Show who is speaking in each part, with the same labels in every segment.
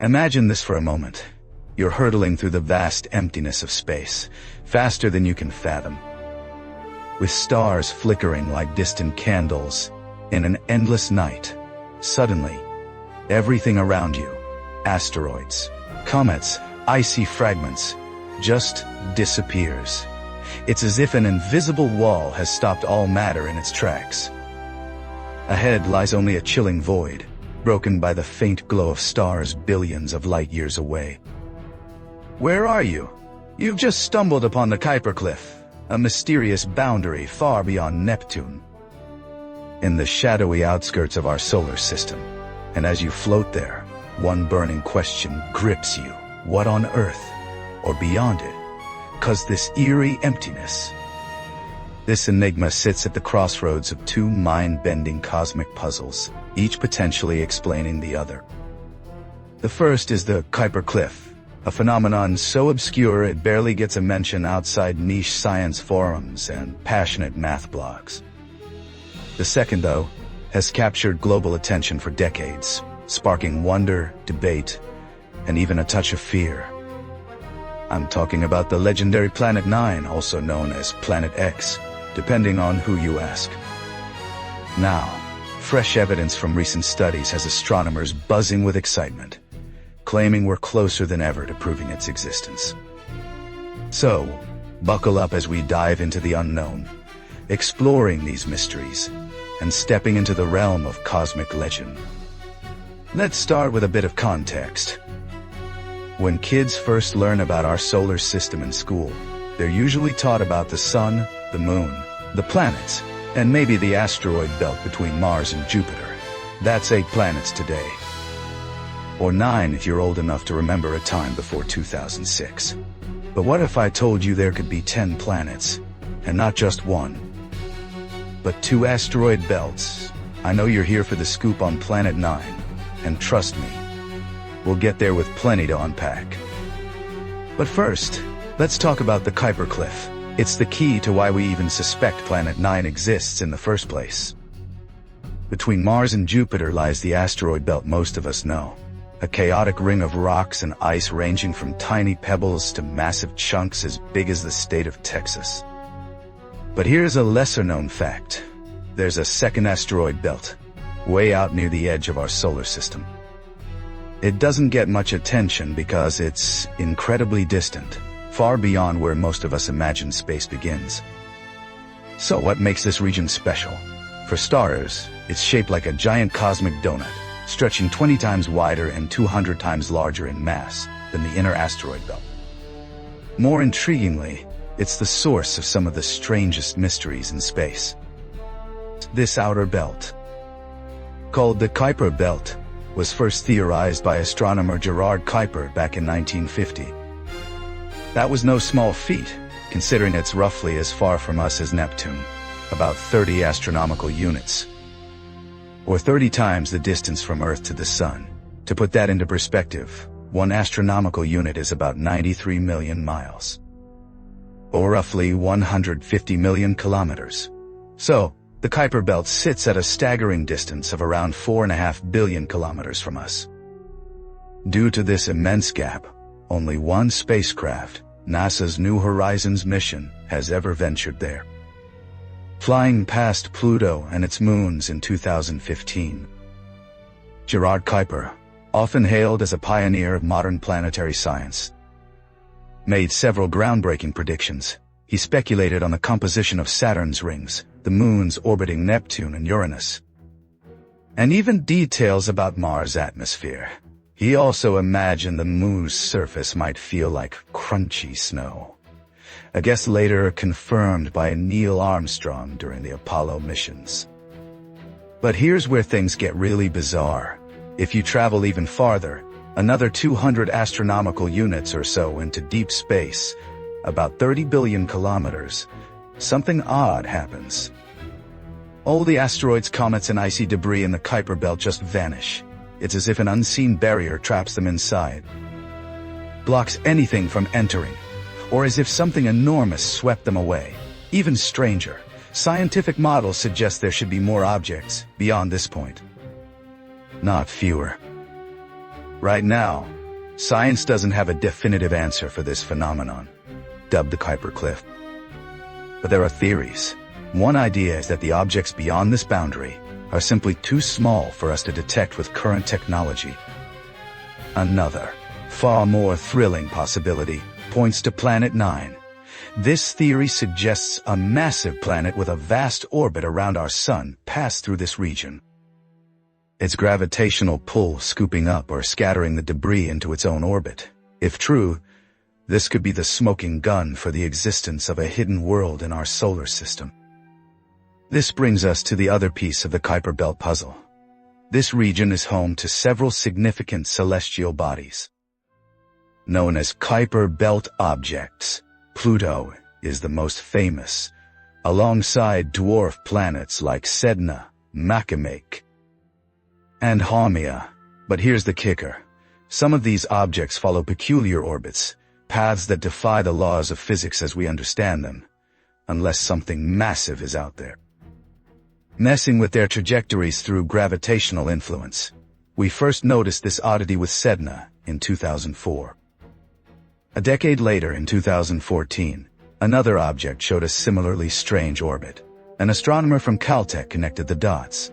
Speaker 1: Imagine this for a moment. You're hurtling through the vast emptiness of space, faster than you can fathom. With stars flickering like distant candles in an endless night, suddenly, everything around you, asteroids, comets, icy fragments, just disappears. It's as if an invisible wall has stopped all matter in its tracks. Ahead lies only a chilling void, broken by the faint glow of stars billions of light years away. Where are you? You've just stumbled upon the Kuiper Cliff, a mysterious boundary far beyond Neptune. In the shadowy outskirts of our solar system, and as you float there, one burning question grips you. What on Earth, or beyond it, caused this eerie emptiness? This enigma sits at the crossroads of two mind-bending cosmic puzzles, each potentially explaining the other. The first is the Kuiper Cliff, a phenomenon so obscure it barely gets a mention outside niche science forums and passionate math blogs. The second, though, has captured global attention for decades, sparking wonder, debate, and even a touch of fear. I'm talking about the legendary Planet 9, also known as Planet X, depending on who you ask. Now, fresh evidence from recent studies has astronomers buzzing with excitement, claiming we're closer than ever to proving its existence. So, buckle up as we dive into the unknown, exploring these mysteries, and stepping into the realm of cosmic legend. Let's start with a bit of context. When kids first learn about our solar system in school, they're usually taught about the sun, the moon, the planets, and maybe the asteroid belt between Mars and Jupiter. That's 8 planets today. Or 9 if you're old enough to remember a time before 2006. But what if I told you there could be 10 planets, and not just one, but 2 asteroid belts? I know you're here for the scoop on Planet 9, and trust me, we'll get there with plenty to unpack. But first, let's talk about the Kuiper Cliff. It's the key to why we even suspect Planet 9 exists in the first place. Between Mars and Jupiter lies the asteroid belt most of us know, a chaotic ring of rocks and ice ranging from tiny pebbles to massive chunks as big as the state of Texas. But here's a lesser-known fact. There's a second asteroid belt, way out near the edge of our solar system. It doesn't get much attention because it's incredibly distant, far beyond where most of us imagine space begins. So what makes this region special? For starters, it's shaped like a giant cosmic donut, stretching 20 times wider and 200 times larger in mass than the inner asteroid belt. More intriguingly, it's the source of some of the strangest mysteries in space. This outer belt, called the Kuiper Belt, was first theorized by astronomer Gerard Kuiper back in 1950. That was no small feat, considering it's roughly as far from us as Neptune, about 30 astronomical units, or 30 times the distance from Earth to the Sun. To put that into perspective, 1 astronomical unit is about 93 million miles, or roughly 150 million kilometers. So, the Kuiper Belt sits at a staggering distance of around 4.5 billion kilometers from us. Due to this immense gap, only one spacecraft, NASA's New Horizons mission, has ever ventured there, flying past Pluto and its moons in 2015. Gerard Kuiper, often hailed as a pioneer of modern planetary science, made several groundbreaking predictions. He speculated on the composition of Saturn's rings, the moons orbiting Neptune and Uranus, and even details about Mars' atmosphere. He also imagined the moon's surface might feel like crunchy snow, a guess later confirmed by Neil Armstrong during the Apollo missions. But here's where things get really bizarre. If you travel even farther, another 200 astronomical units or so into deep space, about 30 billion kilometers, something odd happens. All the asteroids, comets, and icy debris in the Kuiper Belt just vanish. It's as if an unseen barrier traps them inside, blocks anything from entering, or as if something enormous swept them away. Even stranger, scientific models suggest there should be more objects beyond this point, not fewer. Right now, science doesn't have a definitive answer for this phenomenon, dubbed the Kuiper Cliff. But there are theories. One idea is that the objects beyond this boundary are simply too small for us to detect with current technology. Another, far more thrilling possibility points to Planet 9. This theory suggests a massive planet with a vast orbit around our Sun passed through this region. Its gravitational pull scooping up or scattering the debris into its own orbit. If true, this could be the smoking gun for the existence of a hidden world in our solar system. This brings us to the other piece of the Kuiper Belt puzzle. This region is home to several significant celestial bodies. Known as Kuiper Belt objects, Pluto is the most famous, alongside dwarf planets like Sedna, Makemake, and Haumea. But here's the kicker. Some of these objects follow peculiar orbits, paths that defy the laws of physics as we understand them, unless something massive is out there, messing with their trajectories through gravitational influence. We first noticed this oddity with Sedna in 2004. A decade later, in 2014, another object showed a similarly strange orbit. An astronomer from Caltech connected the dots.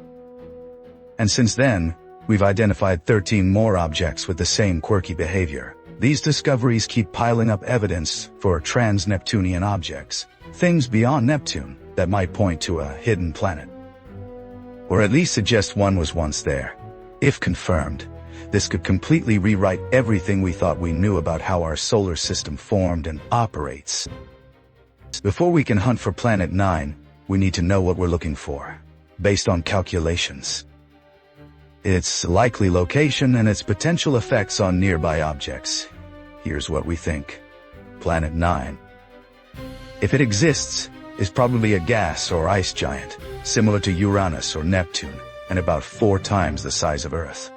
Speaker 1: And since then, we've identified 13 more objects with the same quirky behavior. These discoveries keep piling up evidence for trans-Neptunian objects, things beyond Neptune that might point to a hidden planet, or at least suggest one was once there. If confirmed, this could completely rewrite everything we thought we knew about how our solar system formed and operates. Before we can hunt for Planet 9, we need to know what we're looking for, based on calculations, its likely location and its potential effects on nearby objects. Here's what we think. Planet 9, if it exists, is probably a gas or ice giant, similar to Uranus or Neptune, and about 4 times the size of Earth.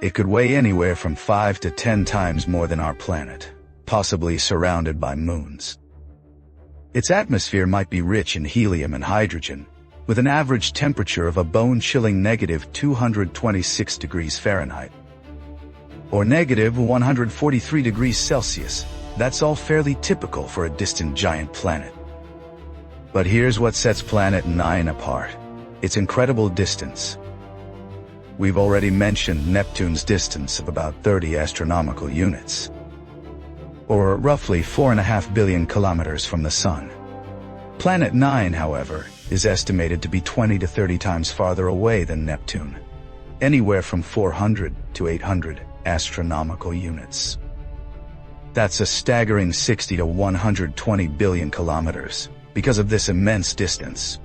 Speaker 1: It could weigh anywhere from 5 to 10 times more than our planet, possibly surrounded by moons. Its atmosphere might be rich in helium and hydrogen, with an average temperature of a bone-chilling negative 226 degrees Fahrenheit, or negative 143 degrees Celsius. That's all fairly typical for a distant giant planet. But here's what sets Planet 9 apart: its incredible distance. We've already mentioned Neptune's distance of about 30 astronomical units, or roughly 4.5 billion kilometers from the Sun. Planet 9, however, is estimated to be 20 to 30 times farther away than Neptune, anywhere from 400 to 800 astronomical units. That's a staggering 60 to 120 billion kilometers. Because of this immense distance,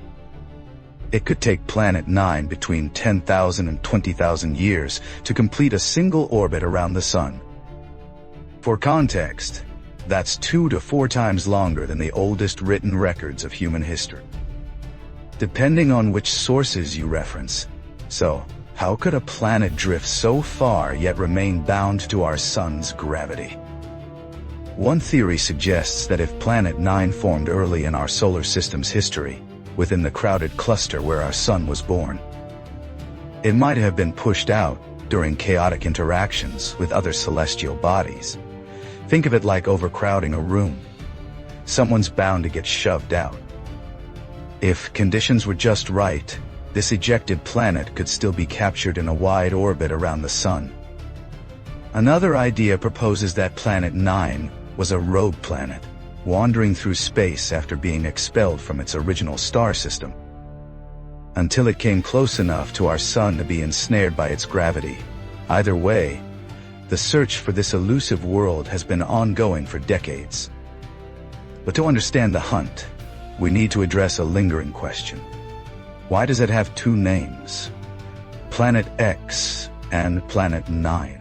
Speaker 1: it could take Planet 9 between 10,000 and 20,000 years to complete a single orbit around the Sun. For context, that's 2 to 4 times longer than the oldest written records of human history, depending on which sources you reference. So, how could a planet drift so far yet remain bound to our Sun's gravity? One theory suggests that if Planet 9 formed early in our solar system's history, within the crowded cluster where our Sun was born, it might have been pushed out during chaotic interactions with other celestial bodies. Think of it like overcrowding a room. Someone's bound to get shoved out. If conditions were just right, this ejected planet could still be captured in a wide orbit around the Sun. Another idea proposes that Planet 9 was a rogue planet, wandering through space after being expelled from its original star system, until it came close enough to our Sun to be ensnared by its gravity. Either way, the search for this elusive world has been ongoing for decades. But to understand the hunt, we need to address a lingering question. Why does it have 2 names? Planet X and Planet 9.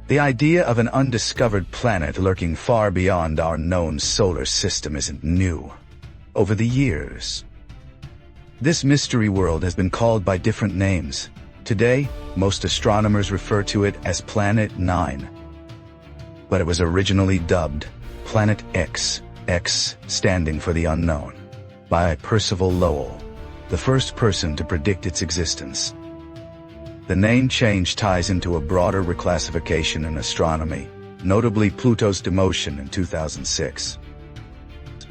Speaker 1: The idea of an undiscovered planet lurking far beyond our known solar system isn't new. Over the years, this mystery world has been called by different names. Today, most astronomers refer to it as Planet 9. But it was originally dubbed Planet X, X standing for the unknown, by Percival Lowell, the first person to predict its existence. The name change ties into a broader reclassification in astronomy, notably Pluto's demotion in 2006.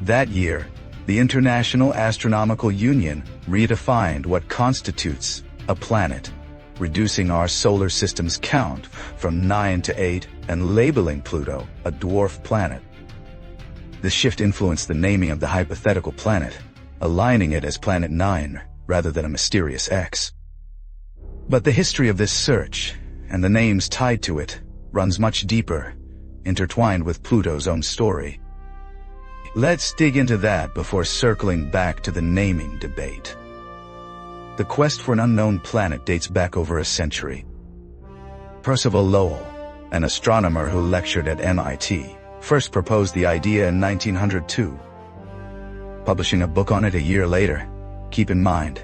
Speaker 1: That year, the International Astronomical Union redefined what constitutes a planet, reducing our solar system's count from 9 to 8 and labeling Pluto a dwarf planet. This shift influenced the naming of the hypothetical planet, aligning it as Planet 9 rather than a mysterious X. But the history of this search, and the names tied to it, runs much deeper, intertwined with Pluto's own story. Let's dig into that before circling back to the naming debate. The quest for an unknown planet dates back over a century. Percival Lowell, an astronomer who lectured at MIT, first proposed the idea in 1902. Publishing a book on it a year later, keep in mind,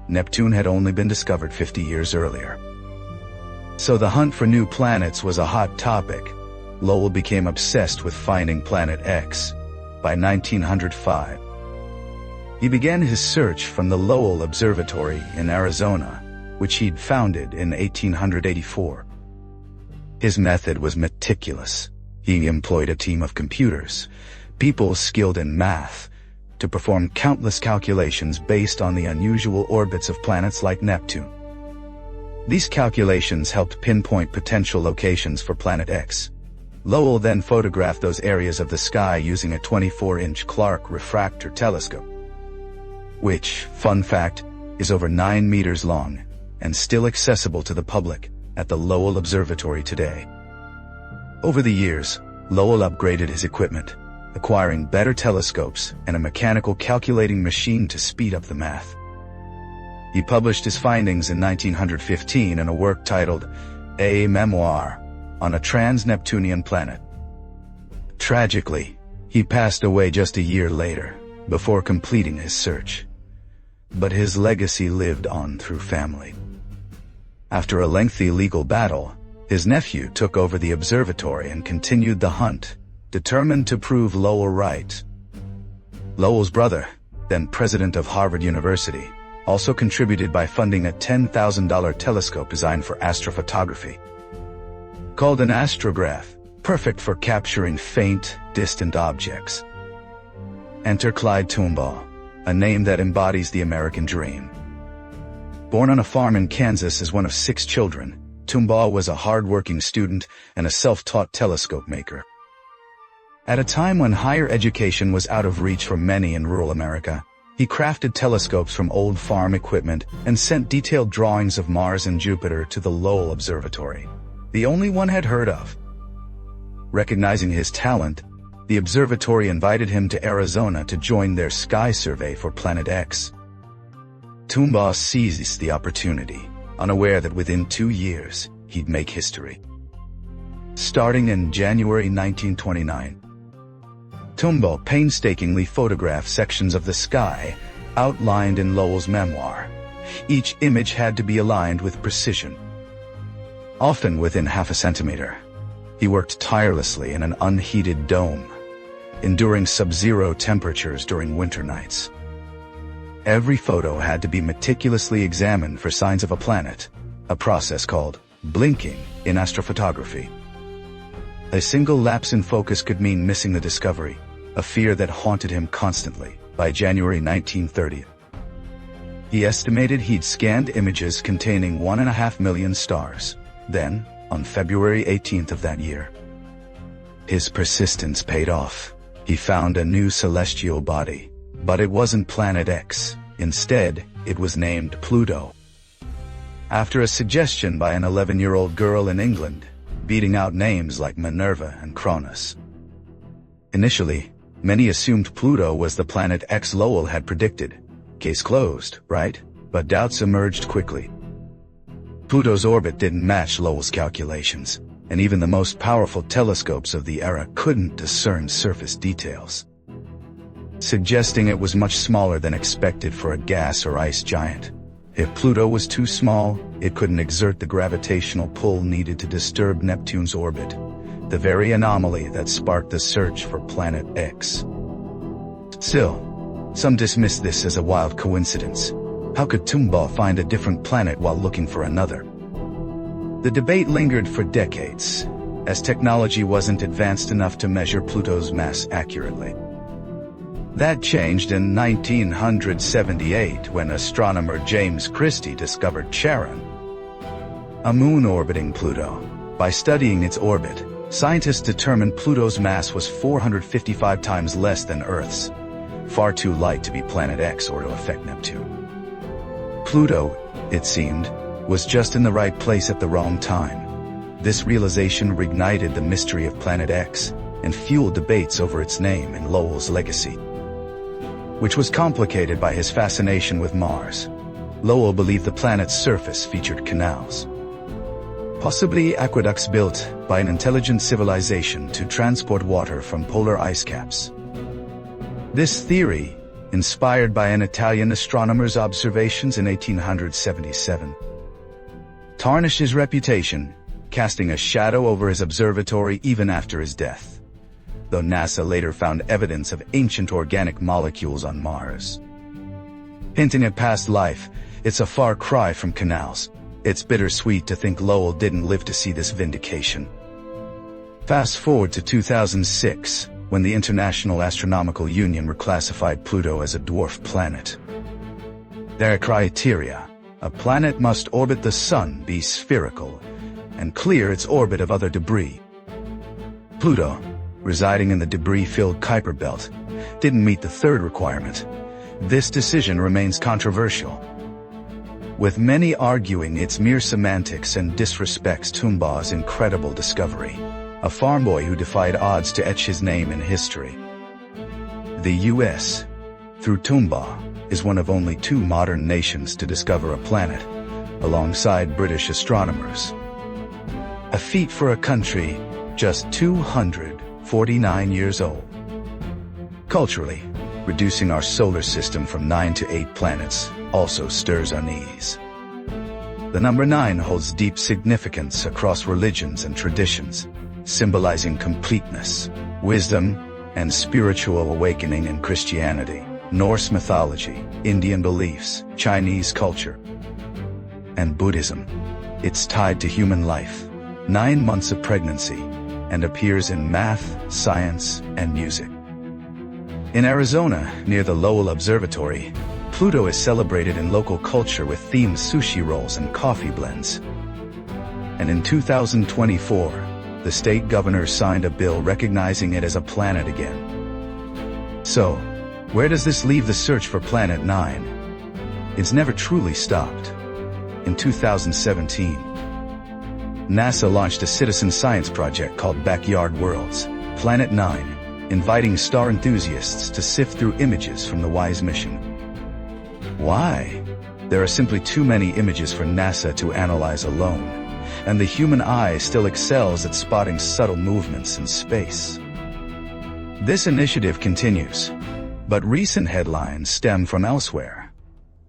Speaker 1: Neptune had only been discovered 50 years earlier. So the hunt for new planets was a hot topic. Lowell became obsessed with finding Planet X. By 1905, he began his search from the Lowell Observatory in Arizona, which he'd founded in 1884. His method was meticulous. He employed a team of computers, people skilled in math, to perform countless calculations based on the unusual orbits of planets like Neptune. These calculations helped pinpoint potential locations for Planet X. Lowell then photographed those areas of the sky using a 24-inch Clark refractor telescope, which, fun fact, is over 9 meters long and still accessible to the public at the Lowell Observatory today. Over the years, Lowell upgraded his equipment, acquiring better telescopes and a mechanical calculating machine to speed up the math. He published his findings in 1915 in a work titled A Memoir on a Trans-Neptunian Planet. Tragically, he passed away just a year later, before completing his search. But his legacy lived on through family. After a lengthy legal battle, his nephew took over the observatory and continued the hunt, determined to prove Lowell right. Lowell's brother, then president of Harvard University, also contributed by funding a $10,000 telescope designed for astrophotography. Called an astrograph, perfect for capturing faint, distant objects. Enter Clyde Tombaugh, a name that embodies the American dream. Born on a farm in Kansas as one of 6 children, Tombaugh was a hard-working student and a self-taught telescope maker. At a time when higher education was out of reach for many in rural America, he crafted telescopes from old farm equipment and sent detailed drawings of Mars and Jupiter to the Lowell Observatory, the only one had heard of. Recognizing his talent, the observatory invited him to Arizona to join their sky survey for Planet X. Tombaugh seized the opportunity, unaware that within 2 years, he'd make history. Starting in January 1929, Tombaugh painstakingly photographed sections of the sky outlined in Lowell's memoir. Each image had to be aligned with precision, often within half a centimeter. He worked tirelessly in an unheated dome, enduring sub-zero temperatures during winter nights. Every photo had to be meticulously examined for signs of a planet, a process called blinking in astrophotography. A single lapse in focus could mean missing the discovery, a fear that haunted him constantly. By January 1930, he estimated he'd scanned images containing 1.5 million stars. Then, on February 18th of that year, his persistence paid off. He found a new celestial body, but it wasn't Planet X. Instead, it was named Pluto, after a suggestion by an 11-year-old girl in England, beating out names like Minerva and Cronus. Initially, many assumed Pluto was the Planet X Lowell had predicted. Case closed, right? But doubts emerged quickly. Pluto's orbit didn't match Lowell's calculations, and even the most powerful telescopes of the era couldn't discern surface details, suggesting it was much smaller than expected for a gas or ice giant. If Pluto was too small, it couldn't exert the gravitational pull needed to disturb Neptune's orbit, the very anomaly that sparked the search for Planet X. Still, some dismiss this as a wild coincidence. How could Tombaugh find a different planet while looking for another? The debate lingered for decades, as technology wasn't advanced enough to measure Pluto's mass accurately. That changed in 1978 when astronomer James Christie discovered Charon, a moon orbiting Pluto. By studying its orbit, scientists determined Pluto's mass was 455 times less than Earth's, far too light to be Planet X or to affect Neptune. Pluto, it seemed, was just in the right place at the wrong time. This realization reignited the mystery of Planet X and fueled debates over its name and Lowell's legacy, which was complicated by his fascination with Mars. Lowell believed the planet's surface featured canals, possibly aqueducts built by an intelligent civilization to transport water from polar ice caps. This theory, inspired by an Italian astronomer's observations in 1877, tarnished his reputation, casting a shadow over his observatory even after his death, though NASA later found evidence of ancient organic molecules on Mars. Hinting at past life, it's a far cry from canals. It's bittersweet to think Lowell didn't live to see this vindication. Fast forward to 2006, when the International Astronomical Union reclassified Pluto as a dwarf planet. Their criteria: a planet must orbit the Sun, be spherical, and clear its orbit of other debris. Pluto, residing in the debris-filled Kuiper belt, didn't meet the third requirement. This decision remains controversial, with many arguing it's mere semantics and disrespects Tombaugh's incredible discovery, a farm boy who defied odds to etch his name in history. The U.S., through Tombaugh, is one of only 2 modern nations to discover a planet, alongside British astronomers. A feat for a country just 249 years old. Culturally, reducing our solar system from 9 to 8 planets also stirs unease. The number 9 holds deep significance across religions and traditions, symbolizing completeness, wisdom, and spiritual awakening in Christianity, Norse mythology, Indian beliefs, Chinese culture, and Buddhism. It's tied to human life, 9 months of pregnancy, and appears in math, science, and music. In Arizona, near the Lowell Observatory, Pluto is celebrated in local culture with themed sushi rolls and coffee blends. And in 2024, the state governor signed a bill recognizing it as a planet again. So, where does this leave the search for Planet 9? It's never truly stopped. In 2017, NASA launched a citizen science project called Backyard Worlds, Planet 9, inviting star enthusiasts to sift through images from the WISE mission. Why? There are simply too many images for NASA to analyze alone, and the human eye still excels at spotting subtle movements in space. This initiative continues, but recent headlines stem from elsewhere.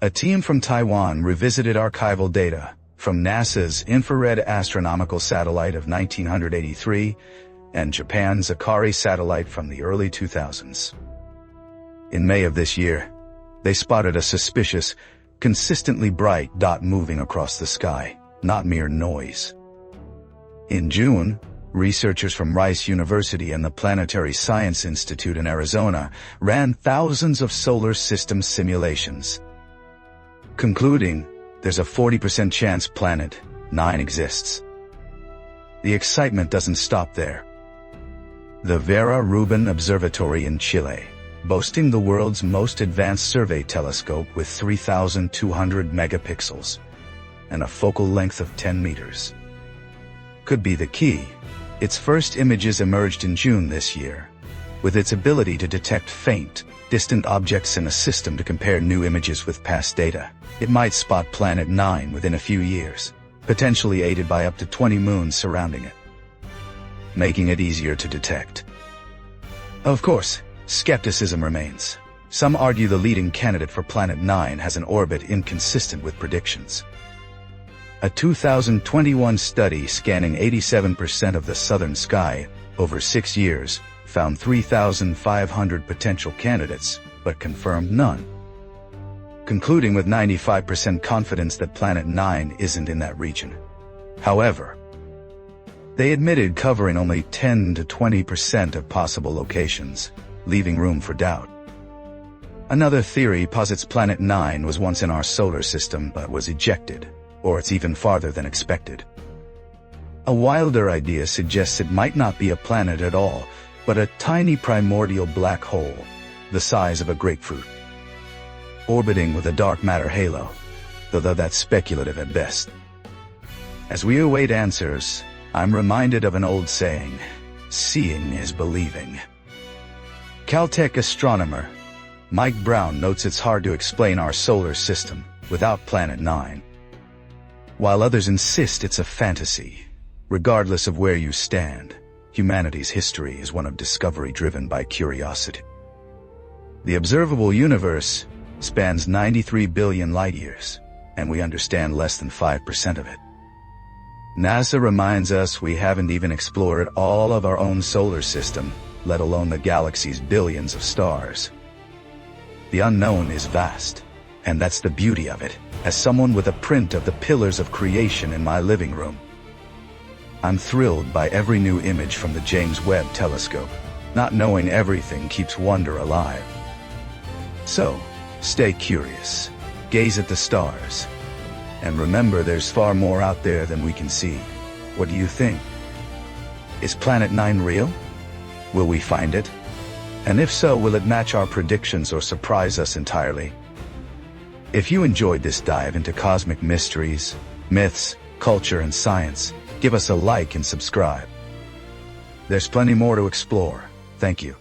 Speaker 1: A team from Taiwan revisited archival data from NASA's infrared astronomical satellite of 1983 and Japan's Akari satellite from the early 2000s. In May of this year, they spotted a suspicious, consistently bright dot moving across the sky, not mere noise. In June, researchers from Rice University and the Planetary Science Institute in Arizona ran thousands of solar system simulations, concluding there's a 40% chance Planet 9 exists. The excitement doesn't stop there. The Vera Rubin Observatory in Chile, boasting the world's most advanced survey telescope with 3,200 megapixels and a focal length of 10 meters, could be the key. Its first images emerged in June this year. With its ability to detect faint, distant objects in a system to compare new images with past data, it might spot Planet 9 within a few years, potentially aided by up to 20 moons surrounding it, making it easier to detect. Of course, skepticism remains. Some argue the leading candidate for Planet 9 has an orbit inconsistent with predictions. A 2021 study scanning 87% of the southern sky over 6 years found 3,500 potential candidates, but confirmed none, concluding with 95% confidence that Planet 9 isn't in that region. However, they admitted covering only 10 to 20% of possible locations, leaving room for doubt. Another theory posits Planet 9 was once in our solar system but was ejected, or it's even farther than expected. A wilder idea suggests it might not be a planet at all, but a tiny primordial black hole, the size of a grapefruit, orbiting with a dark matter halo, though that's speculative at best. As we await answers, I'm reminded of an old saying, seeing is believing. Caltech astronomer Mike Brown notes it's hard to explain our solar system without Planet 9, while others insist it's a fantasy. Regardless of where you stand, humanity's history is one of discovery driven by curiosity. The observable universe spans 93 billion light-years, and we understand less than 5% of it. NASA reminds us we haven't even explored all of our own solar system, let alone the galaxy's billions of stars. The unknown is vast, and that's the beauty of it. As someone with a print of the pillars of creation in my living room, I'm thrilled by every new image from the James Webb Telescope. Not knowing everything keeps wonder alive. So, stay curious, gaze at the stars, and remember there's far more out there than we can see. What do you think? Is Planet 9 real? Will we find it? And if so, will it match our predictions or surprise us entirely? If you enjoyed this dive into cosmic mysteries, myths, culture, and science, give us a like and subscribe. There's plenty more to explore. Thank you.